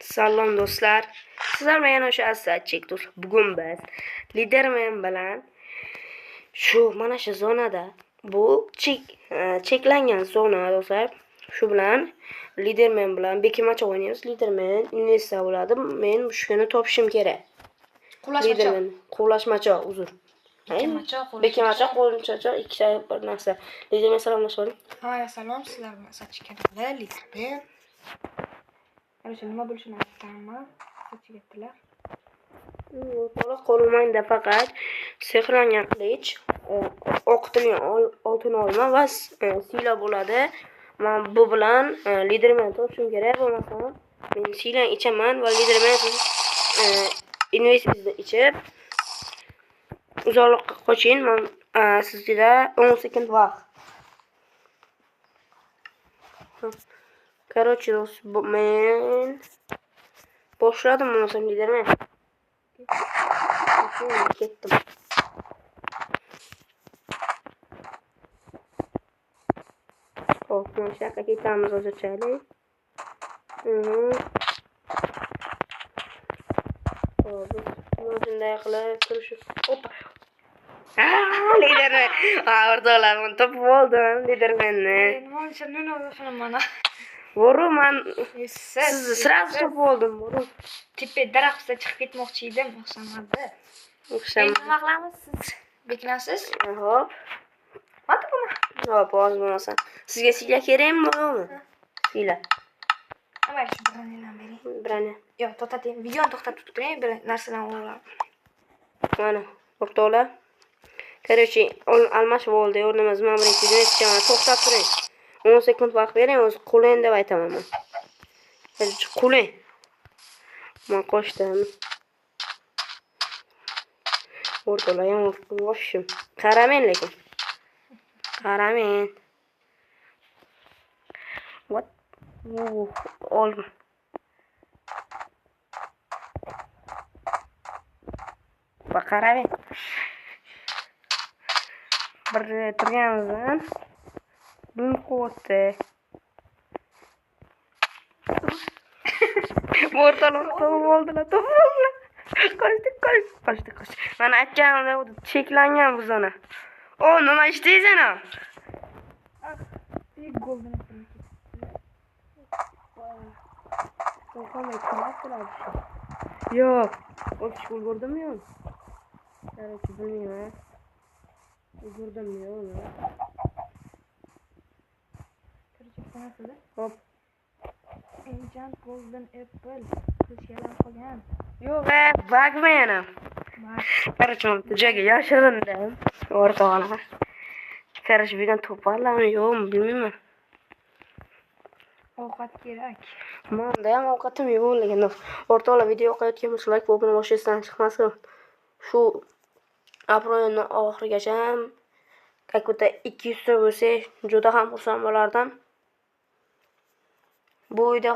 Salom do'stlar. Sizlar bilan yana o'sha Assadchekdur. Bugun biz Liderman bilan shu mana shu zonada bu cheklangan zona do'stlar. Shu bilan Liderman bilan bekimacha o'ynaymiz. Liderman investitsiya bo'ladi. Men shuni topishim kerak. Liderman quvlashmacha, uzr. Bekimacha, qo'lchacha ikkita bir narsa. Liderman salomlashing. Hay, salom, sizlar bilan Assadchekda Liderman. Qarasha nima bo'lishini aytganman. Kechikdilar. To'liq qo'lmaydi faqat sehrlangan qilich, o'qitilgan oltin olma va siyla bo'ladi. Men bu bilan Liderman topishim kerak, bo'lmasa men siylan ichaman va Liderman investitsiya ichib uzoqroqqa qoching. Men sizga 10 sekund vaqt. Короче, men boshladim bo'lmasam Liderman. Ketdim. Hop, mana shu yoqqa ketamiz hozirchalik. Hop, mana shunday qilib turishib. Hoppa. Liderman. O'rtoqlarni topib oldim Lidermanni. Nima bo'lishini mana. Voru men sizni sразу topib oldim. Voru. Tepa daraxtga chiqib ketmoqchi edim, o'xshamadi. Nima qilamiz siz? Beklansiz? Hop. Mana buni. Hop, hozir bo'lmasa. Sizga siyla kerakmi, yo'qmi? Siyla. Avval shu birini bering. Birini. Yo'q, to'xtating. Videoni to'xtatib turing, bir narsadan o'rab. Mana, o'rtoqlar. Короче, almashib oldi. O'rnimiz mana bir ikki joyga to'xtab turing. 10 sekund vaqt bering, o'zi quling deb aytaman men. Quling. Men qo'shdim. O'rtoqlar, yomon boshim. Qaramen lekin. Qaramen. What? Olma. Qaramen. Bir turganimizdan dum qo'ydi. O'rtoqlar to'g'ri oldilar, to'g'ri oldilar. Qochdik. Mana aytganimda cheklangan bu zona. O, nima ishdingiz ana? Bir golden Yo'q, o'tish ulgurdimmi yo'q? Короче, bilmayman. Ulgurdimmi yo'qmi? Hop. Ancient golden apple. Qilishgan qolgan. Yo'q, bagmi yana. Короче, men joyga yashirindim. O'rtoqlar. Короче, bu yerdan toparlarmi yo'qmi bilmayman. Ovqat kerak. Menda ham ovqatim yo'q lekin o'rtoqlar video yoqayotgan bo'lsa like va obuna bo'lishingizdan chiqmasin. Shu aprelning oxirigacha какой-то 200 ta bo'lsa juda ham xursand bo'lardim. Bu video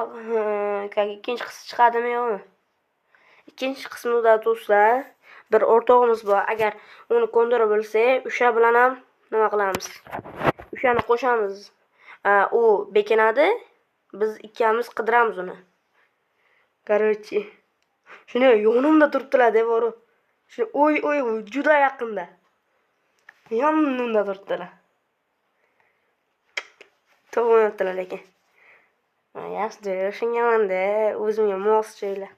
ikkinchi qismi chiqadimi yo'qmi? Ikkinchi qismida do'stlar bir o'rtog'imiz bor. Agar uni ko'ndirib bilsak, o'sha bilan ham nima qilamiz? O'shani qo'shamiz. U bekinadi. Biz ikkamiz qidiramiz uni. Короче, shuni yonimda turibdilar deb o'ru. Shu o'y juda yaqinda. Yonimda turibdilar. To'g'ri lekin. Yaxshi joylashinganda o'zimga mos joylar.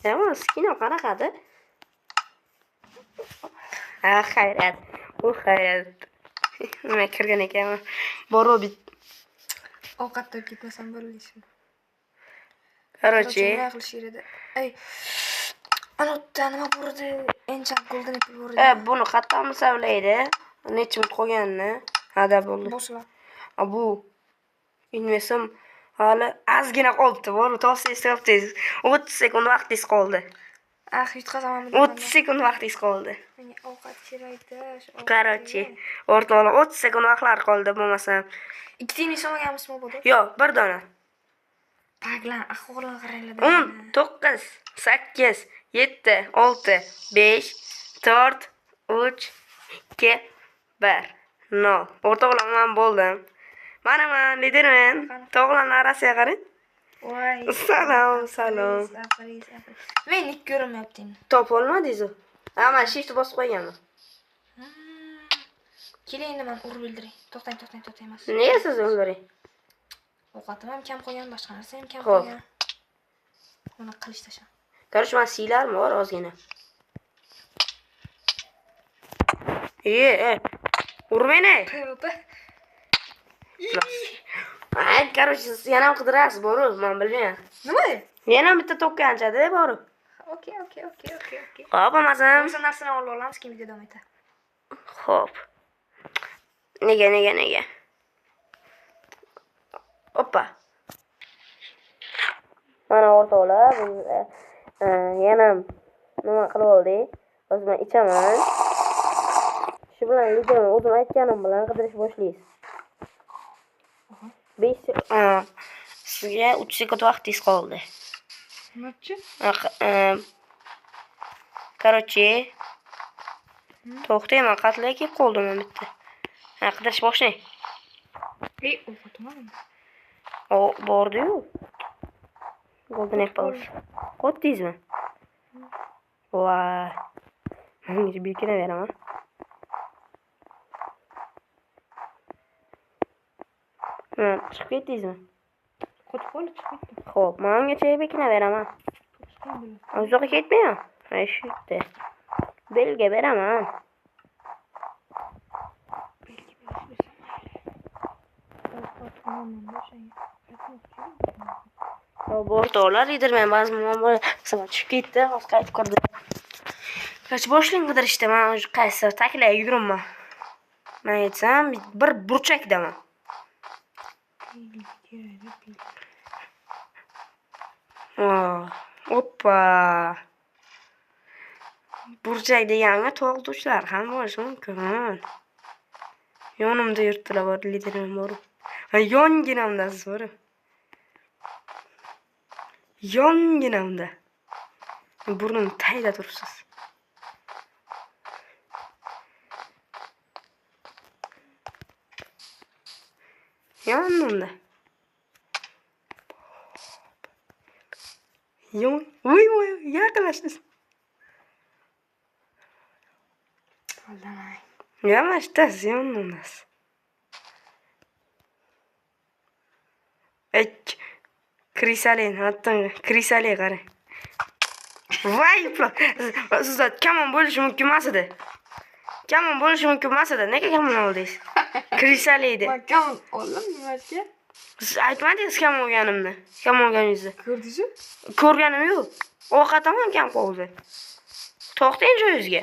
Mana skina qanaqadi? Xayrat. Xayrat. Nima kirgan ekanman. Boro bit. Ovqatda ketmasam bo'lmaydi. Короче, nima qilish kerak edi? Ey. Anotda nima bo'ldi? Ancient golden apple bo'ldi. Buni qattan hisoblaydi? Necha minut qolganini? Hada bo'ldi. Boshla. Bu investim hali ozgina qolibdi. Bor, topsangiz topsangiz. 30 sekund vaqtingiz qoldi. Yutqazaman. 30 sekund vaqtingiz qoldi. Menga ovqat kerak-da. Короче, o'rtoqlar 30 sekund vaqtlar qoldi bo'lmasam. Ikkitini so'maganmizmi bo'ldi? Yo'q, bir dona. Paglan, ahvolga qaranglar. 10, 9, 8, 7, 6, 5, 4, 3, 2, 1. No. O'rtoqlar men bo'ldim. Mana men Liderman. Tog'larning arasiga qarang. Voy. Salom, salom. Men ilk ko'rinmayapti endi. Topolmadingiz? Ha, men shift bosib qo'yganman. Keling endi men urib o'ldiray. To'xtang emas. Nega siz o'ldiring? Ovqatim ham kam qolgan, boshqa narsa ham kam Xo'p. qolgan. Buni qilish tashlab. Короче, men siylarim bor ozgina. Urmang. Tövbe. Ay, короче, siz yana ham qidirasiz, boru, men bilmayman. Nima? Yana bitta to'pkanchada boru. Okey. Xo'p, bo'lmasam. O'sha narsani olib olamiz, keyin video davom etadi. Xo'p. Nega? Hoppa. Mana o'rtoqlar, yana nima qilib oldik? Hozir men ichaman. Shu bilan videoni o'zim aytganim bilan qidirish boshlaysiz. 5 sizga 3 sekund vaqtingiz qoldi. Nimachi? Короче, to'xtang, men qatla kelib qoldim bitta. Qidirish boshlang. Ovqatim bormi? Bordi-yu. Golden apples. Qotdingizmi? Voy. Menga bekina beraman. Chiqib ketdingizmi? Qotib qolib chiqib ketdim. Xo'p, men ungacha bekina beraman. Uzoqqa ketmayman. Mana shu yerda. Belga beraman. O'rtoqlar, liderman ba'zi muammolar chiqib ketdi, hozir qaytib kirdi. Qach boshlang qidirishda, men qaysi taklay yuguraman. Men aytsam, bir burchakdaman. Hoppa. Burchak deganga to'g'duvchilar ham bo'lishi mumkin. Yonimda yurtdilar, bor liderman bor. Yonginamdasiz bor. Yonginamda. Burnim tayda turibsiz. Yonimda. Voy, yaqinlashdingiz. Aldamang. Yamashtas, yonimdasiz. Kristalin, hatto kristalin qarang. Voy, sizlar kamon bo'lishi mumkin emas edi. Nega kamon oldingiz? Kristalin edi. Men kam oldim nimaga? Siz aytmadingiz kamon olganimni. Kamon olganingizni. Ko'rdingizmi? Ko'rganim yo'q. Ovqatim ham kam qoldi. To'xtang joyingizga.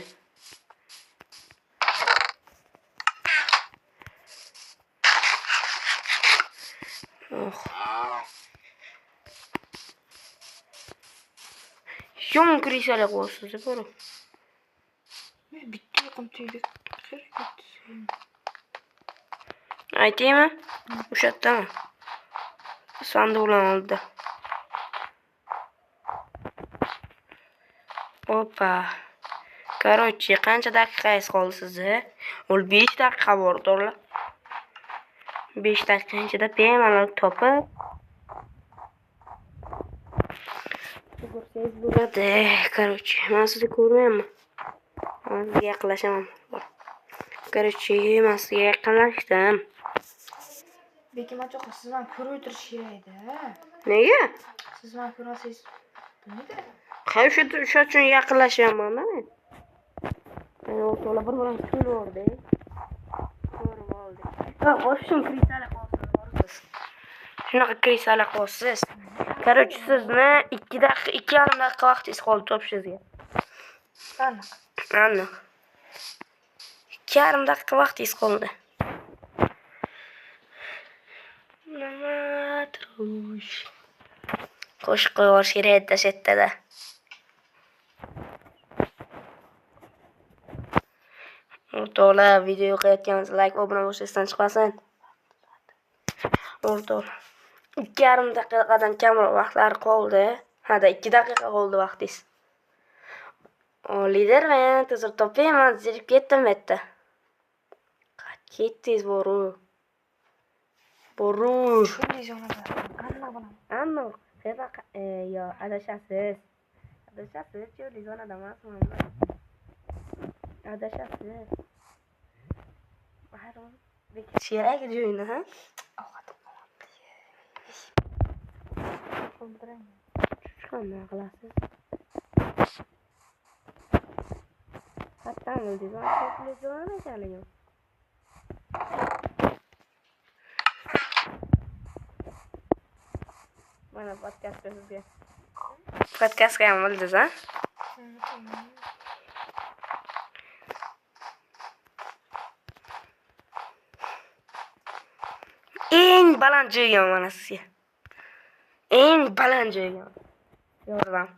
Yon kristalin qo'ysiz, bor. Men bitta yoqim tegdi. Aytaymi? O'sha yerdami? Sanduqlar oldida. Hoppa. Короче, qancha daqiqangiz qoldi sizga? 5 daqiqa bor, to'g'ri? 5 daqiqa ichida bemalol topib ko'rsangiz bo'ladi. Короче, men sizni ko'rmayapman. Men sizga yaqinlashaman. Короче, men sizga yaqinlashdim. Lekin machoq, siz meni ko'rib o'tirish kerak edi. Nega? Siz meni ko'rsangiz bo'lmaydi. O'sha uchun yaqinlashyapman men. O'rtoqlar bir-birini ko'rib oldik. O'shim kristallar qolsiz. Shunaqa kristallar qolsiz. Короче, sizni 2 daqiqa, 2,5 daqiqa vaqtingiz qoldi topishingizga. Aniq. 2,5 daqiqa vaqtingiz qoldi. Qo'shiq qo'yish kerak dashetda. O'rtoqlar, video qo'yayotganimiz like, obuna bo'lishdan chiqmasin. O'rtoqlar, 2,5 daqiqadan kamroq vaqtlar qoldi. Hada 2 daqiqa qoldi vaqtingiz. Lider, men tezroq topayman, zerib ketdim bu yerda. Ketdingiz, boru. Shunday jonada. Anna bilan. Aniq. Yo, adashasiz. Adashasiz, yo'li zonada emasman. Adashasiz. Bayram. Kerak joyini, ha? Qanday qilasiz? Hattan o'ldizon, ko'plizon ekanligim. Mana podkastga sizga. Podkastga ham o'ldiz, ha? Eng baland joyga mana sizga. Eng baland joyga. Yordam.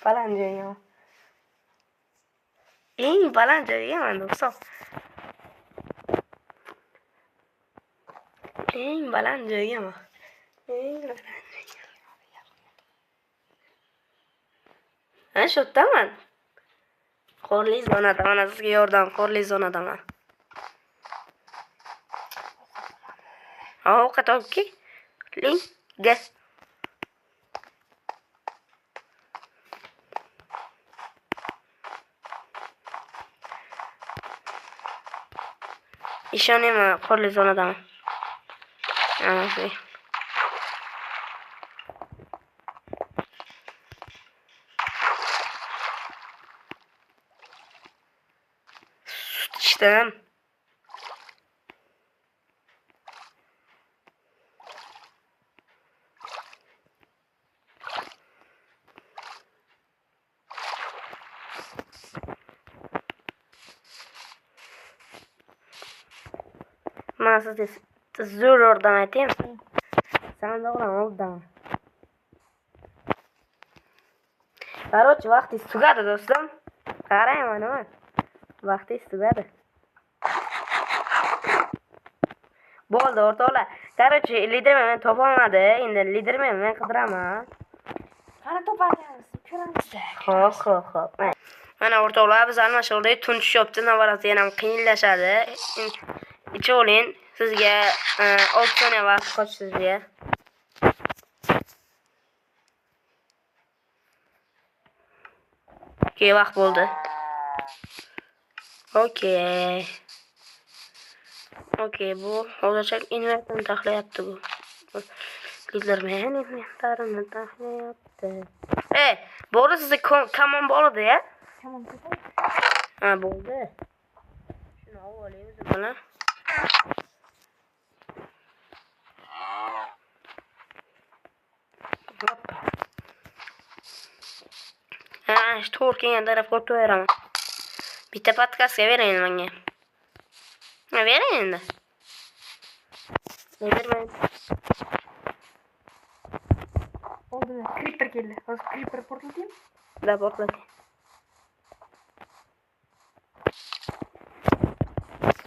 Baland joyga. Eng baland joyga mana do'stlar. Eng baland joyga mana. Eng baland joyga. Ha, shu yerdaman. Qorli zonada mana sizga yordam, qorli zonadaman. Ovqat olib keling. Gaz. İşonayman, qorli zonadaman. Ana, İçtim. Mana sizga zo'r yordam aytayim. Sandoqdan oldim. Короче, vaqtingiz tugadi do'stlar. Qarang mana. Vaqtingiz tugadi. Bo'ldi o'rtoqlar. Короче, liderni men topolmadi. Endi liderni men qidiraman. Qani topasiz? Ko'ramiz. Xo'p. Mana o'rtoqlar, biz almashuvda tunch yopdi, navarasi yana qiyinlashadi. Icholing, sizga 6 soniya vaqt qoldi sizga. Okey, vaqt bo'ldi. Okey, bu hozircha inventarni taxlayapti bu. Lidermen inventarini taxlayapti. Bo'ldi, sizda kamon bo'ldi, ya? Tamam. Ha, bo'ldi. Shuni olaymiz mana. Shu to'g'ri kelgan tarafga o'taveraman. Bitta podkastga bering menga. Bering endi. Bermayman. Oldu. Creeper keldi. Hozir creeper portlatayım. Da portlatayım.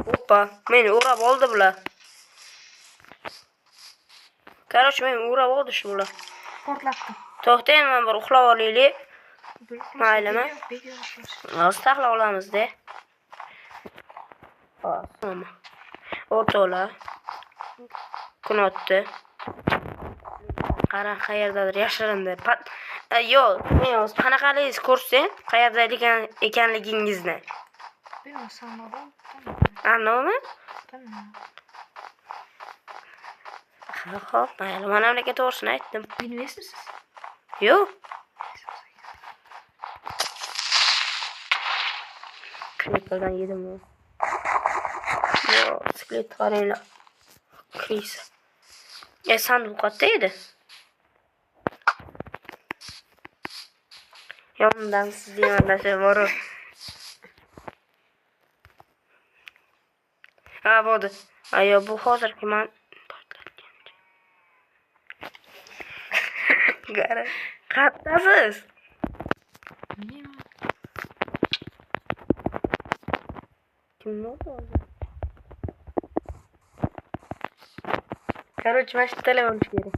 Hoppa, meni o'rab oldi bular. Короче, meni o'rab oldi shu bular. Portlatdim. To'xtang, men bir uxlab olaylik. Maylimi? Hozir taxlab olamiz-da. Hop, o'rtoqlar. Kun o'tdi. Qara, qayerdadir yashirindi. Yo'q, men hozir qanaqaligingiz ko'rsang, qayerda ekanligingizni. Bilmiyorum, sanmadım. Anladingmi? Tamam. Xo'p, mayli, mana bunaqa to'g'risini aytdim. Bilmaysizsiz? Yo'q. Creeper'dan yedim o. Yo'q, skelet qaranglar. Krisa. Sanduq qayerda edi? Yondan siz yondashib bor. Ha, bo'ldi. Ayo, bu hozirgi men Gara. Qattasiz? Bilmiyorum. Kim oldu? Короче, mana shu telefon kerak.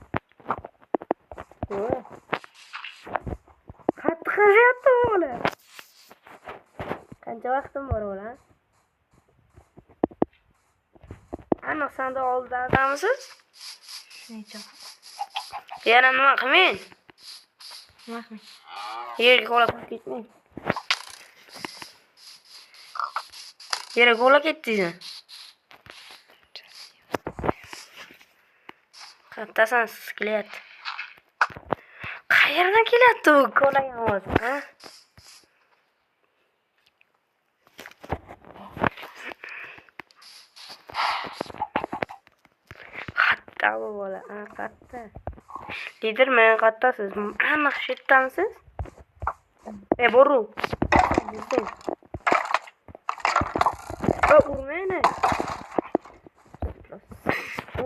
Qattiq qazyapti bola. Qancha vaqtim bor bola? Aniq sandiq oldidamisiz? Necha? Yana nima qilmang? Nima qilmang? Yerga qo'lab ketmang. Yerga qo'lab ketdingizmi? Qayerdasan siz kelyapti? Qayerdan kelyapti bu qo'lagan ovoz, ha? Qatta bu bola, ha, qatta. Liderman, qattasiz. Aniq shu yerdamisiz? Boru. Urmayni.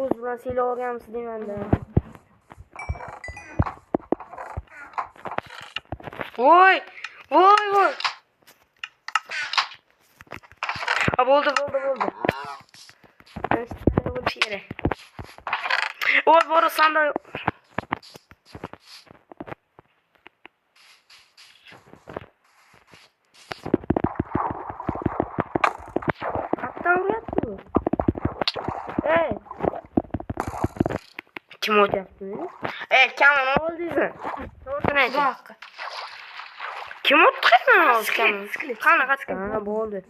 O'z bilan siylab olganmisiz deymanda. Voy! Voy, voy! Ha, bo'ldi. Mana bo'lishi kerak. Voy, boru sandiq. Qatdan uryapti bu. Kim o'tyapti? Kamon oldingizmi? To'g'risini ayting. Kim o'tdi qayerdan kamon? Qani qatta? Ha, bo'ldi.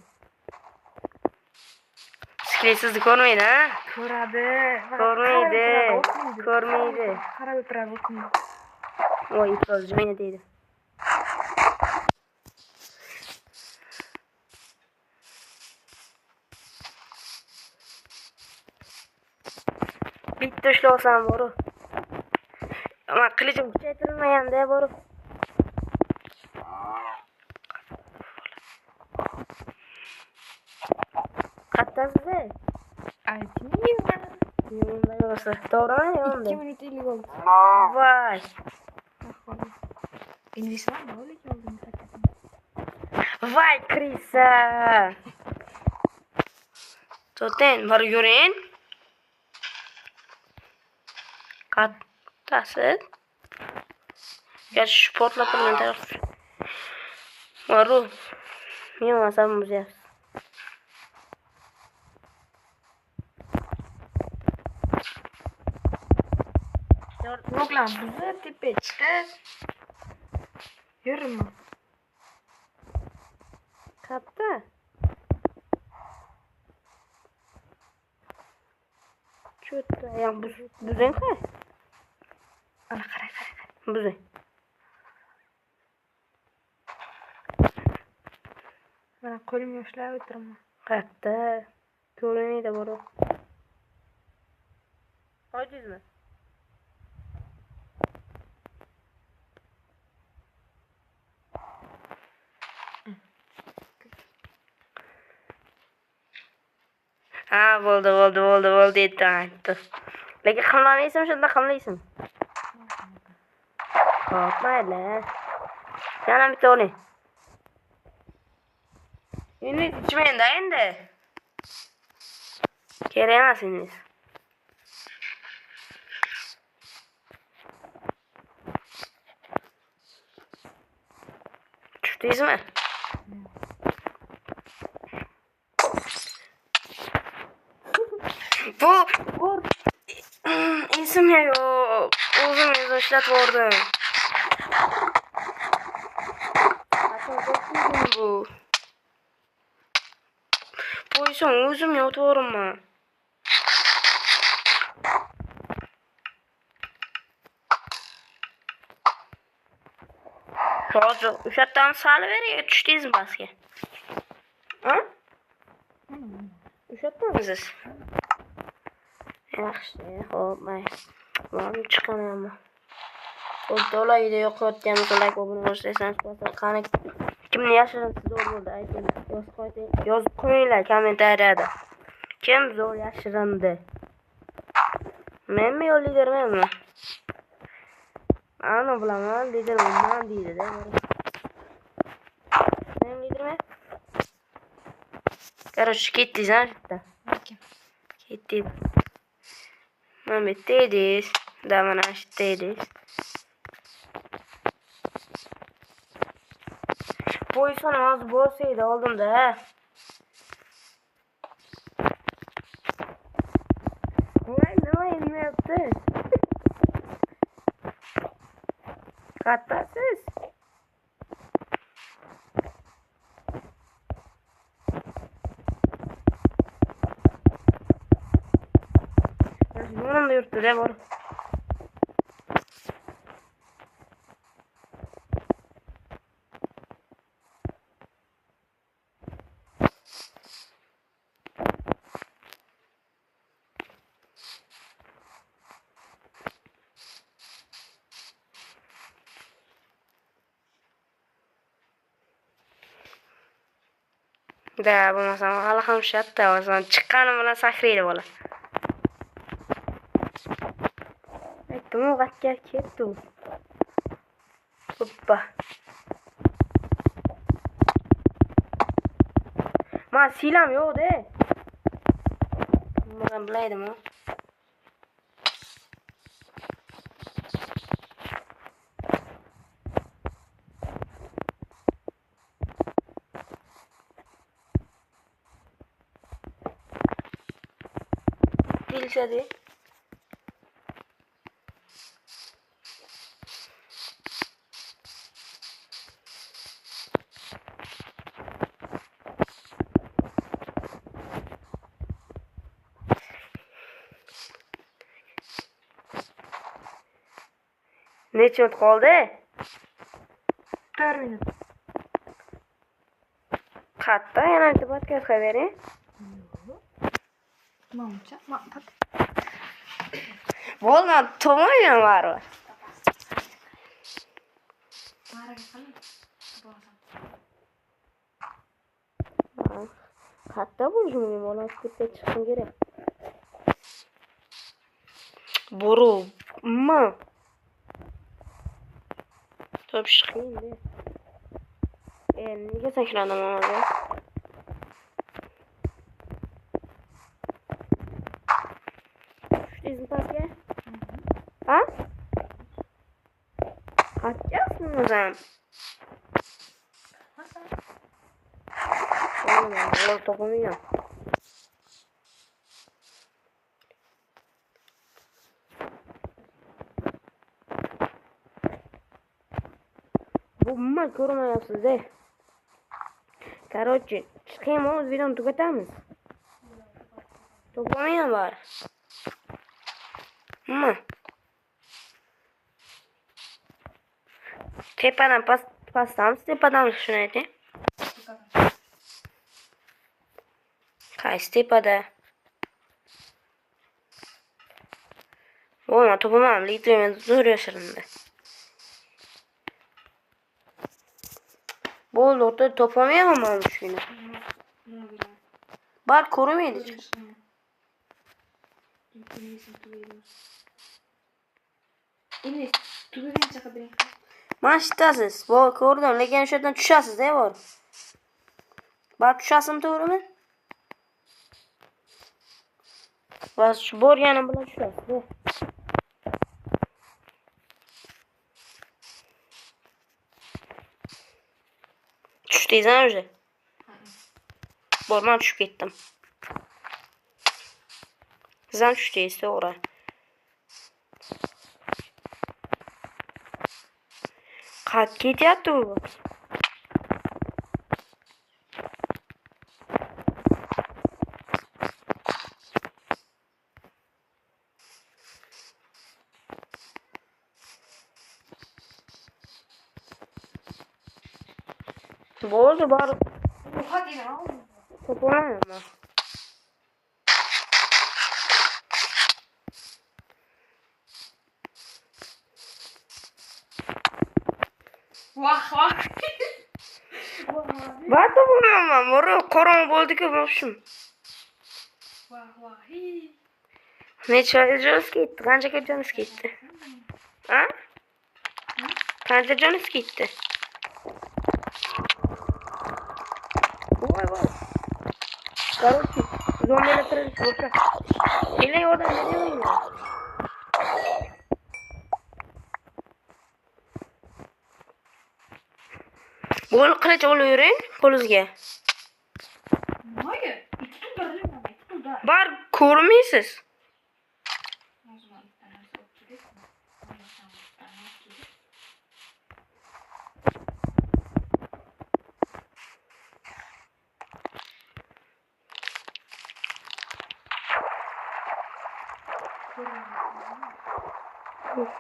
Siklet sizni ko'rmaydi, ha? Ko'radi. Ko'rmaydi. Qarab o'tiradi, o'tmaydi. Voy, iflos joyna deydi. Bitta ushlabsan boru. Ama qilichim kuchaytirilmaganda boru. Qattasiz? Aytmayman. Yo'lda yo'lsa. To'g'rimi? 2 minut 50 bo'ldi. Voy. Investman bo'lik oldim. Voy, Krisa. To'ten, bor yuring. Qattasiz? Gerçi portlab turgan taraf. Maru. Men masam buzyapsiz. Yo'qlar, bizni tepaga chiqib yurma. Katta. Cho'tta, ya buzing qay? Ana qara. Buzing. Mana qo'lim yoshlab o'tiraman. Katta. Ko'rinmaydi boru. Oydingizmi? Ha, bo'ldi aytdi. Lekin qilmaysan, shunda qilmaysan. Xo'p, mayli. Yana bitta oling. Endi ichmayda endi. Kerak emas endi. Tushdingizmi? Bu esimga yo'q. O'zim ishlatib o'rdim. Bu esa o'zim yotib o'rdim. Hozir o'sha yerdan sal beri tushdingizmi pastga? Ha? O'sha yerdamisiz? Yaxshi, xo'p, mayli. Men chiqaman. O'rtoqlarga yo'qotganmiz, like obuna bo'lsangiz, qani kimni yashirinsiz zo'r bo'ldi ayting. Yozib qo'yinglar kommentariyada. Kim zo'r yashirindi? Menmi yo lidermanmi? Ana bilaman, liderman deydi-da. Men liderman? Короче, ketdingiz ha? Ketdingiz. Mana bu yerda edingiz. Mana shu yerda edingiz. Bu Qo'ysana hozir bo'lsaydi oldimda. Voy nima inmayapti? Qattasiz? Yonimda yuribdi-da bor. Da bo'lmasam hali ham shatda o'zim chiqqanim bilan sakraydi bola. Aytdim g'akka ketdi u. Hoppa. Men silam yo'q-da. Men bilaydim-ku. Dilshadi. Necha minut qoldi? 4 minut. Qatta yana bitta podcast qo'yavering. Mamcha, maqtat. Bo'lmadi, to'g'rimi baribir. Maraga qilib. Bo'lsam. Qatta bo'lishi mumkin, bola bitta chiqishim kerak. Boruma. Topish qiyin-da. Nega sakladim hozir? Tushdingizmi pastga? Ha? Qat'yapsizmi o'zim? Ular topolmayman. Bu nima ko'rmayapsiz-da? Короче, chiqaymi, o'z videoni tugatamiz. Topolmayman bari. Nima? Tepadan pastamiz, tepadan shuni ayting. Qaysi tepada? Bo'lma, topolmadim. Litviyadan zo'r yashirindi. Bo'ldi, o'rta topolmayman men shuni. Bar ko'rmaydi. Endi tugagancha qidiring. Mana shitasiz. Bor ko'rdim, lekin o'sha yerdan tushasiz-da bor. Bar tushasizmi, to'g'rimi? Bas shu borganim bilan tushasiz-da. Tushdingizmi o'zi? Bor, men tushib ketdim. Siz ham tushdingiz, to'g'ri. Qat ketyapti u. Bo'ldi, bor. Hadi ya. To'polmayman. Vah vah. Bor to'polmayman. Bor, qorong'i bo'ldi-ku, bo'lishim. Vah vah. Necha jo'nus ketdi? Qancha jo'nus ketdi? Ha? Qancha jo'nus ketdi? Voy voy. Короче, zombilar tirilish bo'lsa. Keling, yordam bering. Bo'l qilich olavering qo'lingizga. Nimaga? Ikki pul berilaman, ikki pul ber. Bar ko'rmaysiz. O'zim bitta narsa olib kelasizmi? Olmasam bitta narsa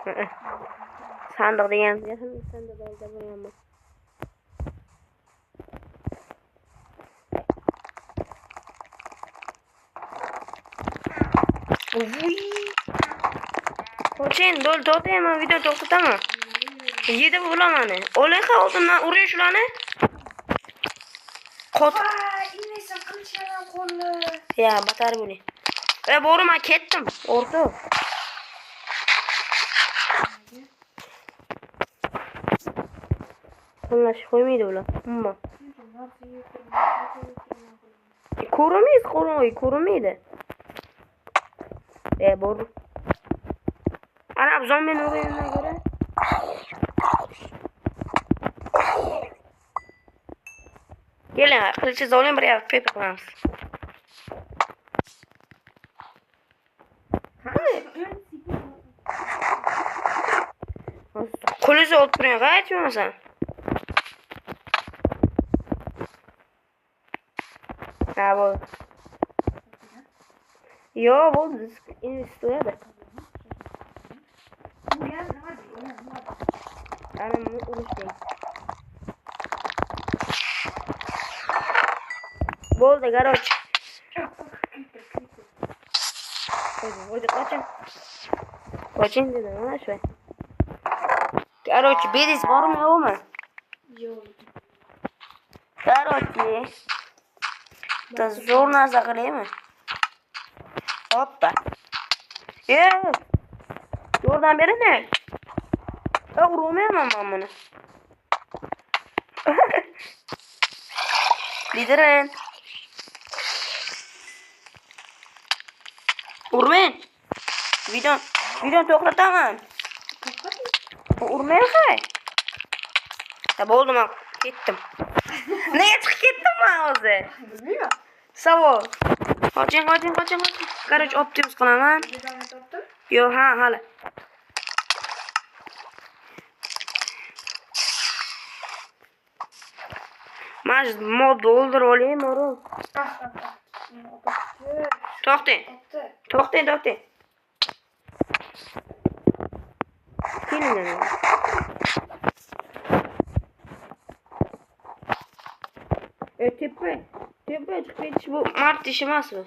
kerak. Sandiq degan sandiq olib qo'yaman. Qo'shin, to'xtayman, video to'xtataman. Yedi bulamani. Olayqa oldimdan uring shularni. Qot. Inesa qilishgan qo'lni. Ya, batar bo'ling. Borma ketdim. O'rta. Qo'llash qo'ymaydi ular. Umma. Ko'rmaysiz, ko'rmaydi. Bor. Ana zombini o'rayimdan ko'ra. Keling, qilichingizni oling, bir yoq pepa qilamiz. Qo'lingizni olib turing, g'ayt bo'lmasam. Ha, bo'ldi. Yo, bo'ldi. Investitsiya. Ana buni urishdik. Bo'ldi, garoch. Qo'ydi, qochin dedim, mana shu. Garoch, beriz bormi, yo'qmi? Yo'q. Garoch. Zo'r narsa qilaymi? Hoppa. Yordam bering. Urmayman men buni. Liderin. Urmang. Video to'xtataman. Urmayman. Bo'ldi, men ketdim. Nega chiqib ketdim men hozir? Bilmayman. Savol. Qoching. Garaj optimiz qilaman. Yo'q, hali. Mana mod o'ldirib olaymi, o'g'lim? To'xtang. Keling. Tepa chiqib ketish bu mart ishi emasmi?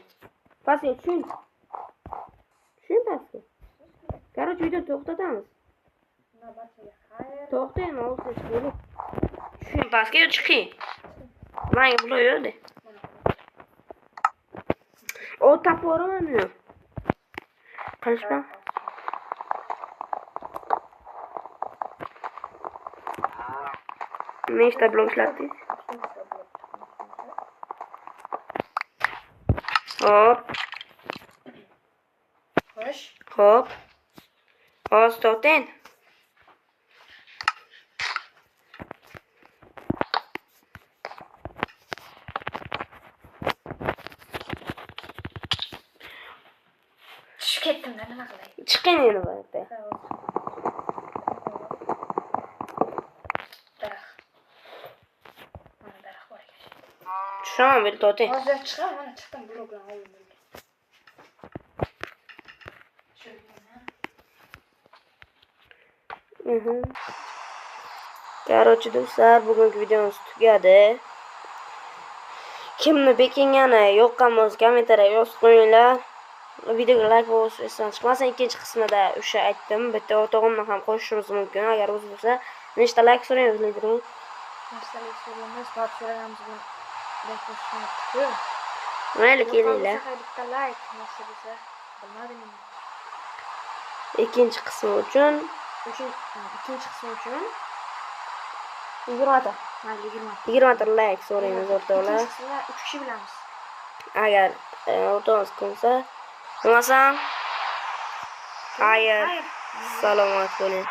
Pastga tushing pastga. Qaror, video to'xtatamiz. To'xtang, o'zingizga chiqing. Tushing pastga yo chiqing. Menga bular yo'qdi. O taporaman yo. Qilishma. Nechta blok ishlatdingiz? Hop. Hop. Hozir to'xtang. Ketdim, nima qilay? Chiqing endi bu yerda. Tushaman, bir to'xtang. Hozir chiqaman, mana chiqdim, blogdan oldim. Короче, do'stlar, bugungi videomiz tugadi. Kimni bekingani yoqqan bo'lsa, kommentariyaga yozib qo'yinglar. Videoga like bosishni esdan chiqmasin. Ikkinchi qismida o'sha aytdim, bitta o'rtog'imni ham qo'shishimiz mumkin. Agar o'zi bo'lsa, nechta like so'raymiz, lekin nechta like so'raymiz, bor so'raganimiz bilan like qo'shishni unutdik. mayli, kelinglar. Bitta like nechta bo'lsa, bilmadim. Ikkinchi qism uchun 20 ta. Mayli, 20 ta like so'raymiz o'rtoqlar. 3 kishi bilamiz. Agar o'rtog'ingiz ko'nsa, bo'lmasam, xayr, salomat bo'ling.